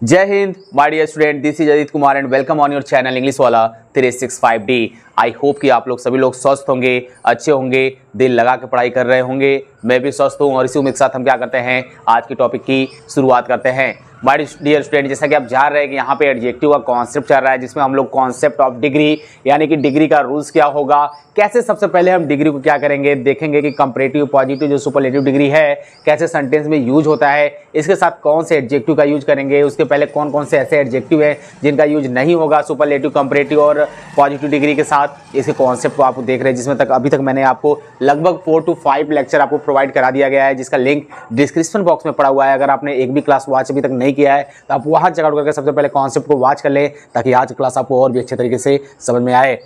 जय Hind my dear student, this is Ajit Kumar and welcome on your channel English वाला 365D। I hope कि आप लोग सभी लोग स्वस्थ होंगे, अच्छे होंगे, दिल लगा के पढ़ाई कर रहे होंगे। मैं भी स्वस्थ हूँ और इसी उम्मीद के साथ हम क्या करते हैं, आज की टॉपिक की शुरुआत करते हैं। माय डियर स्टूडेंट, जैसा कि आप जान रहे हैं कि यहाँ पे एडजेक्टिव का कॉन्सेप्ट चल रहा है, जिसमें हम लोग कॉन्सेप्ट ऑफ डिग्री यानी कि डिग्री का रूल्स क्या होगा, कैसे सबसे पहले हम डिग्री को क्या करेंगे, देखेंगे कि कंपैरेटिव, पॉजिटिव, जो सुपरलेटिव डिग्री है कैसे सेंटेंस में यूज होता है, इसके साथ कौन से एडजेक्टिव का यूज करेंगे, उसके पहले कौन कौन से ऐसे एडजेक्टिव है जिनका यूज नहीं होगा सुपरलेटिव, कंपैरेटिव और पॉजिटिव डिग्री के साथ। इसके कॉन्सेप्ट को आप देख रहे हैं, जिसमें तक अभी तक मैंने आपको लगभग 4 to 5 लेक्चर आपको प्रोवाइड करा दिया गया है, जिसका लिंक डिस्क्रिप्शन बॉक्स में पड़ा हुआ है। अगर आपने एक भी क्लास वॉच अभी तक नहीं किया है तो आप वहां चेकआउट करके सबसे पहले कॉन्सेप्ट को वॉच कर लें, ताकि आज की क्लास आपको और भी अच्छे तरीके से समझ में आए।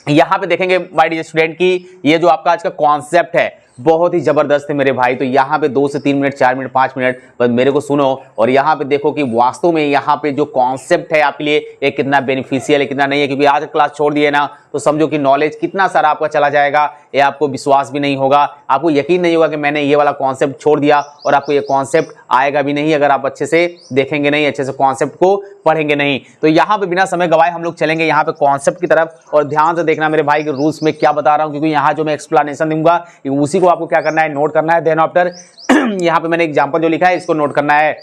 यहाँ पे देखेंगे माय डियर स्टूडेंट की ये जो आपका आज का कॉन्सेप्ट है बहुत ही जबरदस्त है मेरे भाई। तो यहाँ पे 2 से 3 मिनट, 4 मिनट, 5 मिनट बस मेरे को सुनो और यहाँ पे देखो कि वास्तव में यहाँ पे जो कॉन्सेप्ट है आपके लिए ये कितना बेनिफिशियल है, कितना नहीं है। क्योंकि आज क्लास छोड़ दिए ना तो समझो कि नॉलेज कितना सारा आपका चला जाएगा, ये आपको विश्वास भी नहीं होगा, आपको यकीन नहीं होगा कि मैंने ये वाला कॉन्सेप्ट छोड़ दिया, और आपको ये कॉन्सेप्ट आएगा भी नहीं अगर आप अच्छे से देखेंगे नहीं, अच्छे से कॉन्सेप्ट को पढ़ेंगे नहीं। तो यहाँ पे बिना समय गवाए हम लोग चलेंगे यहाँ पे कॉन्सेप्ट की तरफ, और ध्यान से देखना मेरे भाई कि रूल्स में क्या बता रहा हूँ, क्योंकि यहाँ जो मैं एक्सप्लेनेशन दूंगा उसी को आपको क्या करना है, नोट करना है। देन आफ्टर यहाँ पे मैंने एग्जाम्पल जो लिखा है इसको नोट करना है।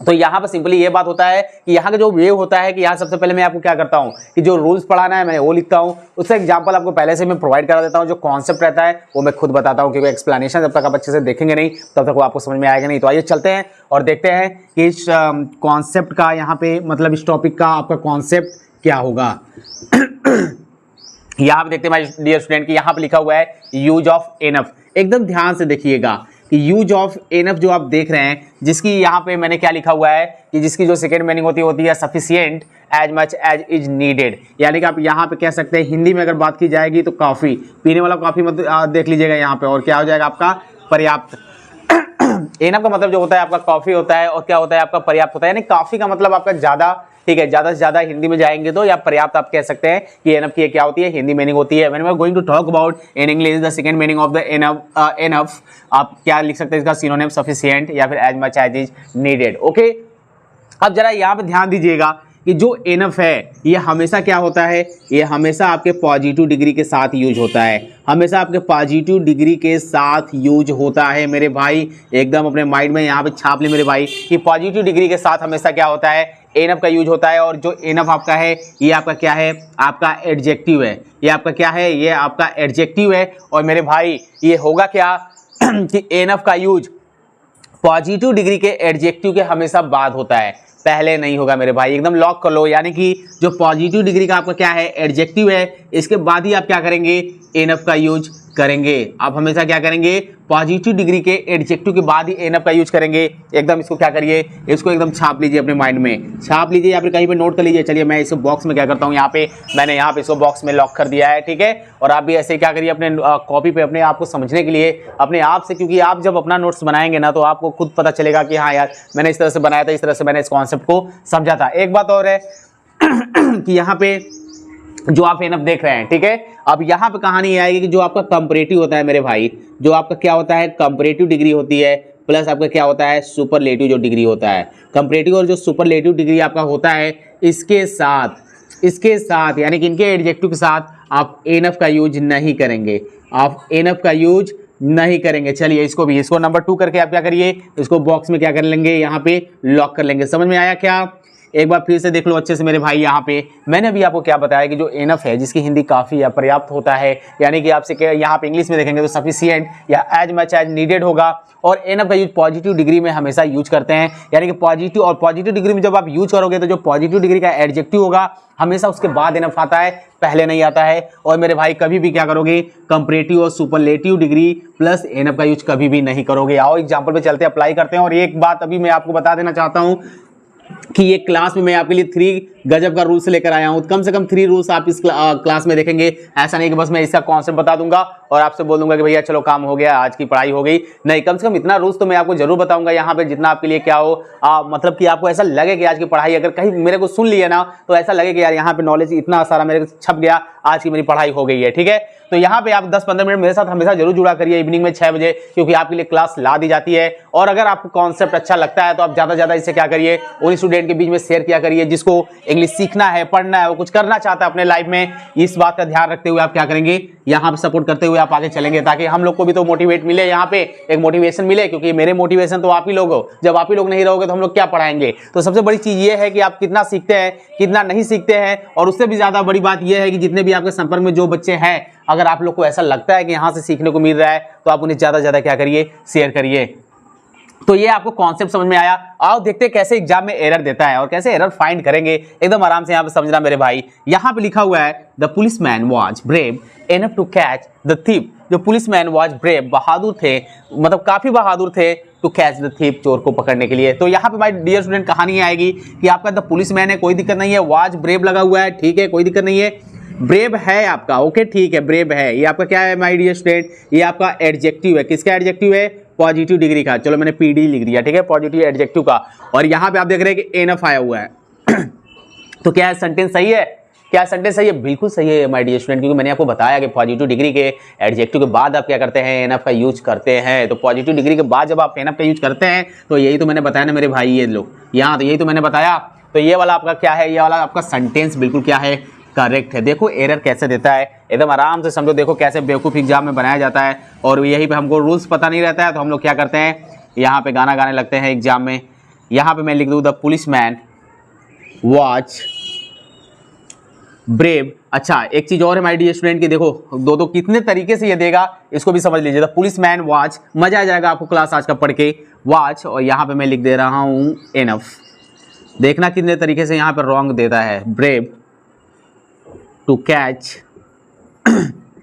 तो यहाँ पर सिंपली ये बात होता है कि यहाँ का जो वे होता है कि यहाँ सबसे पहले मैं आपको क्या करता हूँ कि जो रूल्स पढ़ाना है मैं वो लिखता हूँ, उससे एग्जांपल आपको पहले से मैं प्रोवाइड करा देता हूँ। जो कॉन्सेप्ट रहता है वो मैं खुद बताता हूँ, क्योंकि एक्सप्लेनेशन जब तक आप अच्छे से देखेंगे नहीं तब तक वो आपको समझ में आएगा नहीं। तो आइए चलते हैं और देखते हैं कि इस कॉन्सेप्ट का यहाँ पे मतलब इस टॉपिक का आपका कॉन्सेप्ट क्या होगा। यहाँ पे देखते हैं माय डियर स्टूडेंट की यहाँ पे लिखा हुआ है यूज ऑफ एनफ। एकदम ध्यान से देखिएगा कि यूज ऑफ एनफ जो आप देख रहे हैं, जिसकी यहाँ पे मैंने क्या लिखा हुआ है कि जिसकी जो सेकेंड मीनिंग होती है sufficient as much as is needed. यानी कि आप यहाँ पे कह सकते हैं, हिंदी में अगर बात की जाएगी तो काफ़ी, पीने वाला काफ़ी मत देख लीजिएगा यहाँ पे, और क्या हो जाएगा आपका पर्याप्त। एनफ का मतलब जो होता है आपका कॉफ़ी होता है, और क्या होता है आपका पर्याप्त होता है, यानी काफ़ी का मतलब आपका ज़्यादा, ठीक है। ज़्यादा से ज़्यादा हिंदी में जाएंगे तो या पर्याप्त आप कह सकते हैं कि एनफ की क्या होती है, हिंदी मीनिंग होती है। When we are going to talk about in English the second meaning of the enough, आप क्या लिख सकते हैं इसका सिनोनिम सफिशिएंट या फिर as much as is needed. Okay, अब जरा यहाँ पे ध्यान दीजिएगा कि जो एनफ है ये हमेशा क्या होता है, ये हमेशा आपके पॉजिटिव डिग्री के साथ यूज होता है, हमेशा आपके पॉजिटिव डिग्री के साथ यूज होता है मेरे भाई। एकदम अपने माइंड में यहाँ पे छाप ले मेरे भाई कि पॉजिटिव डिग्री के साथ हमेशा क्या होता है, एनफ का यूज होता है। और जो एनफ आपका है ये आपका क्या है, आपका एडजेक्टिव है। ये आपका क्या है, ये आपका एडजेक्टिव है। और मेरे भाई ये होगा क्या कि एनफ का यूज पॉजिटिव डिग्री के एडजेक्टिव के हमेशा बाद होता है, पहले नहीं होगा मेरे भाई। एकदम लॉक कर लो, यानी कि जो पॉजिटिव डिग्री का आपका क्या है, एडजेक्टिव है, इसके बाद ही आप क्या करेंगे, एनफ का यूज करेंगे। आप हमेशा क्या करेंगे, पॉजिटिव डिग्री के एडजेक्टिव के बाद ही एनफ का यूज करेंगे। एकदम इसको क्या करिए, इसको एकदम छाप लीजिए अपने माइंड में, छाप लीजिए या फिर कहीं पे नोट कर लीजिए। चलिए मैं इस बॉक्स में क्या करता हूँ, यहाँ पे मैंने यहाँ पे इसको बॉक्स में लॉक कर दिया है, ठीक है। और आप भी ऐसे क्या करिए अपने कॉपी पे अपने आप को समझने के लिए अपने आप से, क्योंकि आप जब अपना नोट्स बनाएंगे ना तो आपको खुद पता चलेगा कि हाँ यार मैंने इस तरह से बनाया था, इस तरह से मैंने इस कॉन्सेप्ट को समझा था। एक बात और है कि यहाँ पे जो आप एनफ देख रहे हैं, ठीक है, अब यहाँ पे कहानी ये आएगी कि जो आपका कंपैरेटिव होता है मेरे भाई, जो आपका क्या होता है, कंपैरेटिव डिग्री होती है, प्लस आपका क्या होता है, सुपरलेटिव जो डिग्री होता है। कंपैरेटिव और जो सुपरलेटिव डिग्री आपका होता है, इसके साथ यानी कि इनके एडजेक्टिव के साथ आप एनफ का यूज नहीं करेंगे, आप एनफ का यूज नहीं करेंगे। चलिए इसको नंबर 2 करके आप क्या करिए, इसको बॉक्स में क्या कर लेंगे, यहाँ पे लॉक कर लेंगे। समझ में आया क्या? एक बार फिर से देख लो अच्छे से मेरे भाई। यहाँ पे मैंने अभी आपको क्या बताया कि जो एनफ है जिसकी हिंदी काफ़ी या पर्याप्त होता है, यानी कि आपसे क्या यहाँ पे इंग्लिश में देखेंगे तो सफिशिएंट या एज मच एज नीडेड होगा। और एनफ का यूज पॉजिटिव डिग्री में हमेशा यूज करते हैं, यानी कि पॉजिटिव और पॉजिटिव डिग्री में जब आप यूज करोगे तो जो पॉजिटिव डिग्री का एडजेक्टिव होगा हमेशा उसके बाद एनफ आता है, पहले नहीं आता है। और मेरे भाई कभी भी क्या करोगे, कंपैरेटिव और सुपरलेटिव डिग्री प्लस एनफ का यूज कभी भी नहीं करोगे। आओ एग्जाम्पल पे चलते अप्लाई करते हैं। और एक बात अभी मैं आपको बता देना चाहता हूँ कि ये क्लास में मैं आपके लिए 3 गजब का रूल्स लेकर आया हूं। कम से कम 3 रूल्स आप इस क्लास में देखेंगे। ऐसा नहीं कि बस मैं इसका कॉन्सेप्ट बता दूंगा और आपसे बोल दूंगा कि भैया चलो काम हो गया, आज की पढ़ाई हो गई। नहीं, कम से कम इतना रूल्स तो मैं आपको जरूर बताऊंगा यहाँ पे, जितना आपके लिए क्या हो, मतलब कि आपको ऐसा लगे कि आज की पढ़ाई अगर कहीं मेरे को सुन लिया ना तो ऐसा लगे कि यार यहाँ पे नॉलेज इतना सारा मेरे को छप गया, आज की मेरी पढ़ाई हो गई है। ठीक है, तो यहाँ पे आप 10-15 मिनट मेरे साथ हमेशा जरूर जुड़ा करिए इवनिंग में 6 बजे, क्योंकि आपके लिए क्लास ला दी जाती है। और अगर आपको कॉन्सेप्ट अच्छा लगता है तो आप ज्यादा से ज्यादा इसे क्या करिए, उन स्टूडेंट के बीच में शेयर किया करिए जिसको इंग्लिश सीखना है, पढ़ना है, वो कुछ करना चाहता है अपने लाइफ में। इस बात का ध्यान रखते हुए आप क्या करेंगे, यहाँ पे सपोर्ट करते हुए आप आगे चलेंगे, ताकि हम लोग को भी तो मोटिवेट मिले, यहाँ पे एक मोटिवेशन मिले। क्योंकि मेरे मोटिवेशन तो आप ही लोग हो, जब आप ही लोग नहीं रहोगे तो हम लोग क्या पढ़ाएंगे। तो सबसे बड़ी चीज ये है कि आप कितना सीखते हैं, कितना नहीं सीखते हैं। और उससे भी ज्यादा बड़ी बात यह है कि जितने भी आपके संपर्क में जो बच्चे हैं, अगर आप लोग को ऐसा लगता है कि यहाँ से सीखने को मिल रहा है तो आप उन्हें ज्यादा से ज्यादा क्या करिए, शेयर करिए। तो ये आपको कॉन्सेप्ट समझ में आया। आओ देखते हैं कैसे एग्जाम में एरर देता है और कैसे एरर फाइंड करेंगे। एकदम आराम से यहाँ पे समझना मेरे भाई। यहाँ पे लिखा हुआ है the policeman was brave enough to catch the thief. जो पुलिसमैन वाज ब्रेव, बहादुर थे, मतलब काफी बहादुर थे, टू कैच द थीफ, चोर को पकड़ने के लिए। तो यहाँ पे माय डियर स्टूडेंट कहानी आएगी कि आपका द पुलिसमैन है, कोई दिक्कत नहीं है, वाज ब्रेव लगा हुआ है, ठीक है, कोई दिक्कत नहीं है, ब्रेव है आपका, ओके ठीक है, ब्रेव है। ये आपका क्या है माय डियर स्टूडेंट, ये आपका एडजेक्टिव है। किसका एडजेक्टिव है, पॉजिटिव डिग्री का। चलो मैंने पीडी लिख दिया, ठीक है, पॉजिटिव एडजेक्टिव का। और यहाँ पे आप देख रहे हैं कि एनफ आया हुआ है तो क्या है, सेंटेंस सही है, क्या सेंटेंस सही है, बिल्कुल सही है माय डियर स्टूडेंट, क्योंकि मैंने आपको बताया कि पॉजिटिव डिग्री के एडजेक्टिव के बाद आप क्या करते हैं, एनफ का यूज करते हैं। तो पॉजिटिव डिग्री के बाद जब आप एनफ का यूज करते हैं तो यही तो मैंने बताया ना मेरे भाई, ये लोग यहाँ, तो यही तो मैंने बताया। तो ये वाला आपका क्या है, ये वाला आपका सेंटेंस बिल्कुल क्या है, करेक्ट है। देखो एरर कैसे देता है, एकदम आराम से समझो। देखो कैसे बेवकूफ़ एग्जाम में बनाया जाता है। और यही पे हमको रूल्स पता नहीं रहता है तो हम लोग क्या करते हैं, यहाँ पे गाना गाने लगते हैं एग्जाम में। यहाँ पे मैं लिख दूँ द पुलिसमैन वाज ब्रेव। अच्छा एक चीज और है माय डियर स्टूडेंट की, देखो दो कितने तरीके से ये देगा, इसको भी समझ लीजिए। द पुलिसमैन वाज, मजा आ जाएगा आपको क्लास आज का पढ़ के, वाज, और यहाँ पे मैं लिख दे रहा हूँ एनफ। देखना कितने तरीके से यहाँ पे रॉन्ग देता है, brave to catch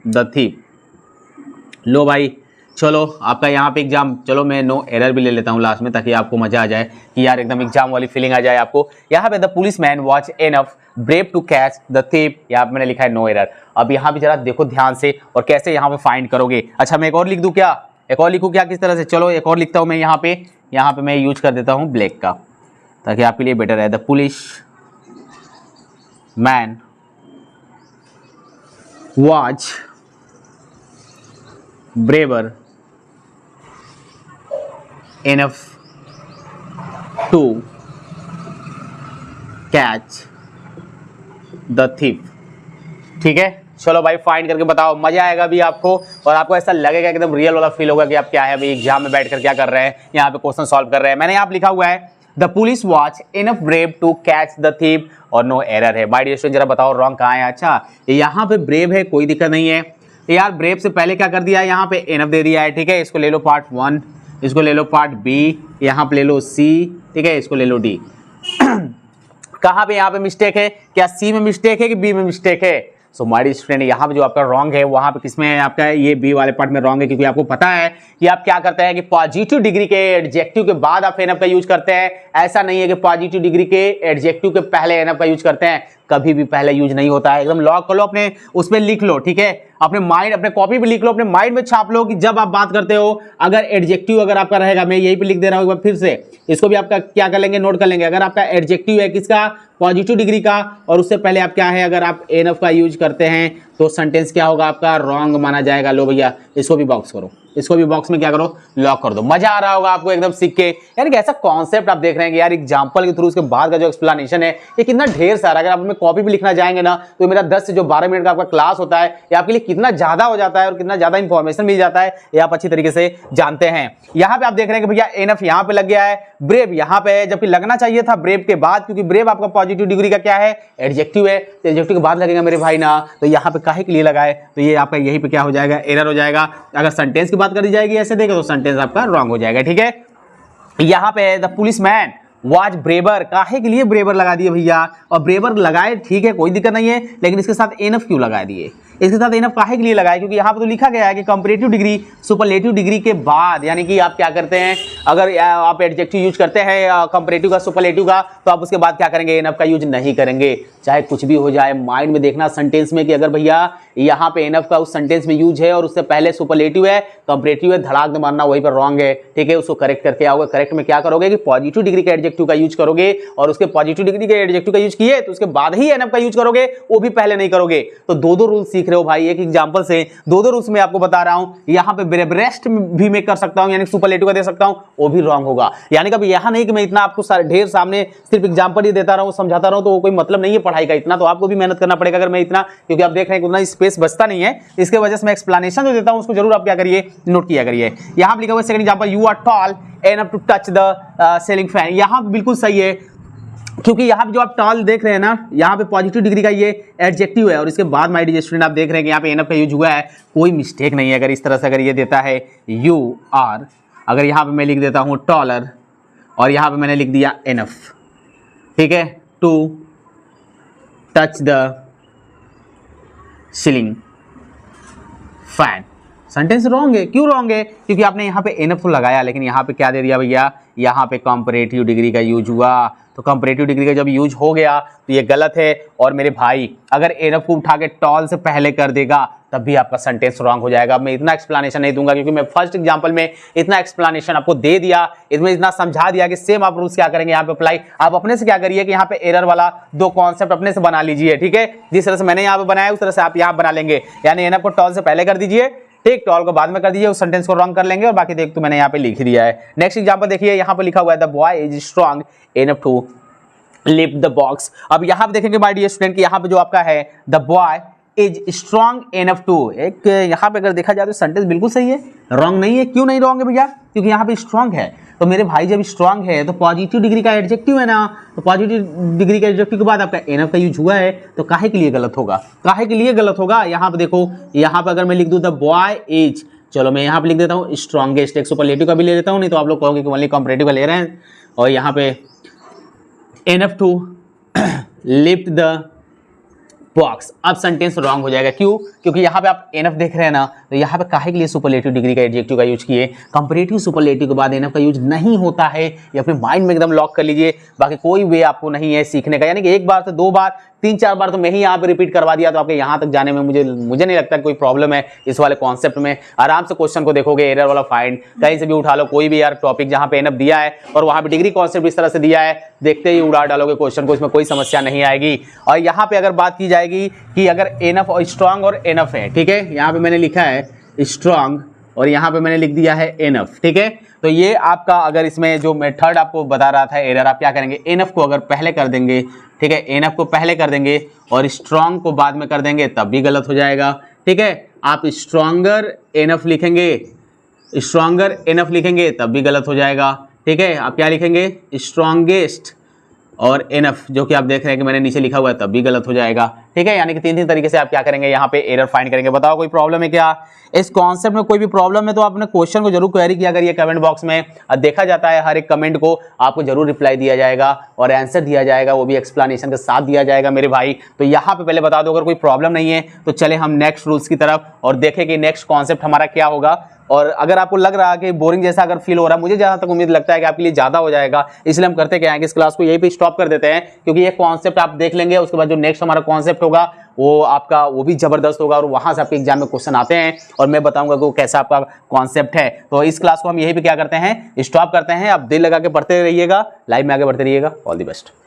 the thief. लो भाई चलो आपका यहाँ पे एग्जाम, चलो मैं नो एरर भी ले लेता हूँ लास्ट में, ताकि आपको मजा आ जाए कि यार एकदम एग्जाम वाली फीलिंग आ जाए आपको। यहाँ पे the policeman was enough brave to catch the thief, यहाँ पे मैंने लिखा है नो एरर। अब यहाँ भी जरा देखो ध्यान से और कैसे यहाँ पे फाइंड करोगे। अच्छा मैं एक और लिख दूँ क्या, एक और लिखूँ क्या, किस तरह से, चलो एक और लिखता हूँ मैं। यहाँ पे मैं यूज कर देता हूँ ब्लैक का, ताकि आपके लिए बेटर है। The police man was braver enough to catch the thief। ठीक है, चलो भाई फाइंड करके बताओ, मजा आएगा भी आपको और आपको ऐसा लगेगा एकदम रियल वाला फील होगा कि आप क्या है भाई एग्जाम में बैठकर क्या कर रहे हैं, यहाँ पे क्वेश्चन सॉल्व कर रहे हैं। मैंने यहाँ पे लिखा हुआ है the police was enough brave to catch the thief और नो एरर है। माय डियर स्टूडेंट जरा बताओ रॉन्ग कहाँ है। अच्छा यहाँ पे ब्रेव है, कोई दिक्कत नहीं है यार, ब्रेव से पहले क्या कर दिया है, यहाँ पे इनफ दे दिया है, ठीक है। इसको ले लो पार्ट 1, इसको ले लो पार्ट बी, यहाँ पे ले लो सी, ठीक है, इसको ले लो डी। कहाँ पे यहाँ पे मिस्टेक है, क्या सी में मिस्टेक है कि बी में मिस्टेक है। सो माय डियर स्टूडेंट यहाँ पे जो आपका रॉन्ग है वहाँ पे किसमें है आपका, ये बी वाले पार्ट में रॉन्ग है, क्योंकि आपको पता है कि आप क्या करते हैं कि पॉजिटिव डिग्री के एडजेक्टिव के बाद आप एनफ का यूज करते हैं। ऐसा नहीं है कि पॉजिटिव डिग्री के एडजेक्टिव के पहले एनफ का यूज करते हैं, कभी भी पहले यूज नहीं होता है। एकदम लॉक कर लो, अपने उस पर लिख लो, ठीक है, अपने माइंड, अपने कॉपी पे लिख लो, अपने माइंड में छाप लो कि जब आप बात करते हो अगर एडजेक्टिव अगर आपका रहेगा, मैं यहीं पे लिख दे रहा हूँ एक बार फिर से, इसको भी आपका क्या कर लेंगे, नोट कर लेंगे। अगर आपका एडजेक्टिव है किसका, पॉजिटिव डिग्री का, और उससे पहले आप क्या है, अगर आप एनफ का यूज करते हैं तो सेंटेंस क्या होगा आपका, रॉन्ग माना जाएगा। लो भैया इसको भी बॉक्स करो, इसको भी बॉक्स में क्या करो, लॉक कर दो। मजा आ रहा होगा आपको एकदम सीख के, यानी कि ऐसा कॉन्सेप्ट आप देख रहे हैं कि यार एग्जांपल के थ्रू उसके बाद का जो एक्सप्लेनेशन है ये कितना ढेर सारा, अगर आप अपने कॉपी पे लिखना जाएंगे ना तो मेरा 10 से जो 12 मिनट का आपका क्लास होता है ये आपके लिए कितना ज्यादा हो जाता है और कितना ज्यादा इंफॉर्मेशन मिल जाता है, ये आप अच्छी तरीके से जानते हैं। यहाँ पे आप देख रहे हैं कि भैया एनफ यहाँ पे लग गया है, ब्रेव यहाँ पे है, जबकि लगना चाहिए था ब्रेव के बाद, क्योंकि ब्रेव आपका पॉजिटिव डिग्री का क्या है, एडजेक्टिव है, तो एडजेक्टिव के बाद लगेगा मेरे भाई ना, तो यहाँ पे काहे के लिए लगा है, तो ये आपका यहीं पे क्या हो जाएगा, एरर हो जाएगा। अगर सेंटेंस की बात करी जाएगी ऐसे देखो तो सेंटेंस आपका रॉन्ग हो जाएगा, ठीक है। यहाँ पे द पुलिसमैन वाज ब्रेवर, काहे के लिए ब्रेवर लगा दिए भैया, और ब्रेवर लगाए ठीक है कोई दिक्कत नहीं है, लेकिन इसके साथ एनफ क्यों लगा दिए, इसके साथ एनफ काहे के लिए लगाया, क्योंकि यहाँ पे तो लिखा गया है कि कंपैरेटिव डिग्री सुपरलेटिव डिग्री के बाद, यानी कि आप क्या करते हैं, अगर आप एडजेक्टिव यूज करते हैं कंपैरेटिव का सुपरलेटिव का, तो आप उसके बाद क्या करेंगे, एनफ का यूज नहीं करेंगे। चाहे कुछ भी हो जाए, माइंड में देखना सेंटेंस में कि अगर भैया यहाँ पे एनफ का उस सेंटेंस में यूज है और उससे पहले सुपरलेटिव है, कंपैरेटिव है, धड़ाक दे मारना वहीं पर रॉन्ग है, ठीक है। उसको करेक्ट करके आओगे। करेक्ट में क्या करोगे कि पॉजिटिव डिग्री के एडजेक्टिव का यूज करोगे, और उसके पॉजिटिव डिग्री के एडजेक्टिव का यूज किए तो उसके बाद ही एनफ का यूज करोगे, वो भी पहले नहीं करोगे। तो दो रूल्स सीख रहे हो भाई, एक एग्जांपल से दो रूल्स में आपको बता रहा हूं। यहाँ पे ब्रेस्ट भी मैं कर सकता हूं, यानी सुपरलेटिव का दे सकता हूं, वो भी रॉन्ग होगा। यानी कि यहां नहीं कि मैं इतना आपको ढेर सामने सिर्फ एग्जांपल ही देता रहूं, समझाता रहूं, तो वो कोई मतलब नहीं है पढ़ाई का। इतना तो आपको भी मेहनत करना पड़ेगा अगर मैं इतना, क्योंकि आप देख रहे हैं उतना स्पेस बचता नहीं है, इसके वजह से मैं एक्सप्लेनेशन जो देता हूं उसको जरूर आप क्या करिए, नोट किया करिए। यहां पर लिखा हुआ second example, you are tall enough to touch the ceiling fan. यहां बिल्कुल सही है, क्योंकि यहाँ पे जो आप टॉल देख रहे हैं ना, यहाँ पे पॉजिटिव डिग्री का ये एडजेक्टिव है, और इसके बाद माय डियर स्टूडेंट आप देख रहे हैं कि यहाँ पे एनफ का यूज हुआ है, कोई मिस्टेक नहीं है। अगर इस तरह से अगर ये देता है यू आर, अगर यहाँ पे मैं लिख देता हूँ टॉलर और यहाँ पे मैंने लिख दिया एनफ, ठीक है, to touch the ceiling fan, sentence wrong है। क्यों रॉन्ग है? क्योंकि आपने यहाँ पे एनफ तो लगाया, लेकिन यहाँ पे क्या दे दिया भैया, यहाँ पे कंपैरेटिव डिग्री का यूज हुआ। तो कंपैरेटिव डिग्री का जब यूज हो गया तो ये गलत है। और मेरे भाई अगर एनफ को उठा के टॉल से पहले कर देगा तब भी आपका सेंटेंस रॉन्ग हो जाएगा। मैं इतना एक्सप्लेनेशन नहीं दूंगा, क्योंकि मैं फर्स्ट एग्जांपल में इतना एक्सप्लेनेशन आपको दे दिया, इसमें इतना समझा दिया कि सेम आप रूल्स क्या करेंगे यहाँ पे अप्लाई। आप अपने से क्या करिए कि यहाँ पे एरर वाला दो कॉन्सेप्ट अपने से बना लीजिए, ठीक है। जिस तरह से मैंने यहाँ पे बनाया उस तरह से आप यहाँ बना लेंगे, यानी एनफ को टॉल से पहले कर दीजिए, ठीक, टॉल को बाद में कर दीजिए, उस सेंटेंस को रॉन्ग कर लेंगे, और बाकी देख तो मैंने यहाँ पे लिख दिया है। नेक्स्ट एग्जांपल देखिए, यहाँ पे लिखा हुआ है the boy is strong enough to lift the box. अब यहाँ पे देखेंगे माय डियर स्टूडेंट कि यहाँ पे जो आपका है the boy is strong enough to, एक यहाँ पे अगर देखा जाए तो सेंटेंस बिल्कुल सही है, रॉन्ग नहीं है। क्यों नहीं रॉन्ग है भैया? क्योंकि यहाँ पे स्ट्रांग है। तो मेरे भाई जब स्ट्रांग है तो पॉजिटिव डिग्री का एडजेक्टिव है ना, तो पॉजिटिव डिग्री के एडजेक्टिव के बाद आपका एनफ का यूज हुआ है, तो काहे के लिए गलत होगा? काहे के लिए गलत होगा? यहाँ पे देखो, यहाँ पे अगर मैं लिख दूँ द बॉय इज, चलो मैं यहाँ पे लिख देता हूँ स्ट्रॉन्गेस्ट, एक सुपरलेटिव का भी ले लेता हूँ, नहीं तो आप लोग कहोगे कि ओनली कंपैरेटिव का ले रहे हैं। और यहाँ पे enough to lift the box, अब सेंटेंस रॉन्ग हो जाएगा। क्यों? क्योंकि यहाँ पे आप एनफ देख रहे हैं ना, तो यहाँ पे काहे के लिए सुपरलेटिव डिग्री का एडजेक्टिव का यूज किए? कंपैरेटिव सुपरलेटिव के बाद एनफ का यूज नहीं होता है, ये अपने माइंड में एकदम लॉक कर लीजिए। बाकी कोई वे आपको नहीं है सीखने का, यानी कि एक बार से दो बार, तीन चार बार तो मैं ही यहाँ पे रिपीट करवा दिया, तो आपके यहाँ तक जाने में मुझे नहीं लगता कोई प्रॉब्लम है इस वाले कॉन्सेप्ट में। आराम से क्वेश्चन को देखोगे, एरर वाला फाइंड कहीं से भी उठा लो, कोई भी यार टॉपिक जहाँ पे एनफ दिया है और वहाँ पे डिग्री कॉन्सेप्ट इस तरह से दिया है, देखते ही उड़ा डालोगे क्वेश्चन को, इसमें कोई समस्या नहीं आएगी। और यहाँ पे अगर बात की जाएगी कि अगर एनफ और स्ट्रांग और एनफ है, ठीक है, यहाँ पे मैंने लिखा है स्ट्रांग और यहाँ पे मैंने लिख दिया है एनफ, ठीक है। तो ये आपका, अगर इसमें जो मैं थर्ड आपको बता रहा था एरर, आप क्या करेंगे, एनफ को अगर पहले कर देंगे, ठीक है, एनफ को पहले कर देंगे और स्ट्रांग को बाद में कर देंगे, तब भी गलत हो जाएगा, ठीक है। आप स्ट्रांगर एनफ लिखेंगे, स्ट्रांगर एनफ लिखेंगे तब भी गलत हो जाएगा, ठीक है। आप क्या लिखेंगे, स्ट्रांगेस्ट और एनफ, जो कि आप देख रहे हैं कि मैंने नीचे लिखा हुआ है, तब भी गलत हो जाएगा, ठीक है। यानी कि तीन तीन तरीके से आप क्या करेंगे, यहाँ पे एरर फाइंड करेंगे। बताओ कोई प्रॉब्लम है क्या इस कॉन्सेप्ट में? कोई भी प्रॉब्लम है तो आपने क्वेश्चन को जरूर क्वेरी किया करिए कमेंट बॉक्स में। देखा जाता है हर एक कमेंट को आपको जरूर रिप्लाई दिया जाएगा और आंसर दिया जाएगा, वो भी एक्सप्लेनेशन के साथ दिया जाएगा मेरे भाई। तो यहाँ पे पहले बता दो, अगर कोई प्रॉब्लम नहीं है तो चले हम नेक्स्ट रूल्स की तरफ और देखें कि नेक्स्ट कॉन्सेप्ट हमारा क्या होगा। और अगर आपको लग रहा है कि बोरिंग जैसा अगर फील हो रहा है, मुझे जहां तक उम्मीद लगता है कि आपके लिए ज्यादा हो जाएगा, इसलिए हम करते क्या है कि इस क्लास को यहीं पे स्टॉप कर देते हैं, क्योंकि ये कॉन्सेप्ट आप देख लेंगे, उसके बाद जो नेक्स्ट हमारा कॉन्सेप्ट होगा वो आपका वो भी जबरदस्त होगा और वहां से आपके एग्जाम में क्वेश्चन आते हैं और मैं बताऊंगा कि वो कैसा आपका कॉन्सेप्ट है। तो इस क्लास को हम यहीं पे क्या करते हैं, स्टॉप करते हैं। आप दिल लगा के पढ़ते रहिएगा, लाइव में आगे बढ़ते रहिएगा। All the best.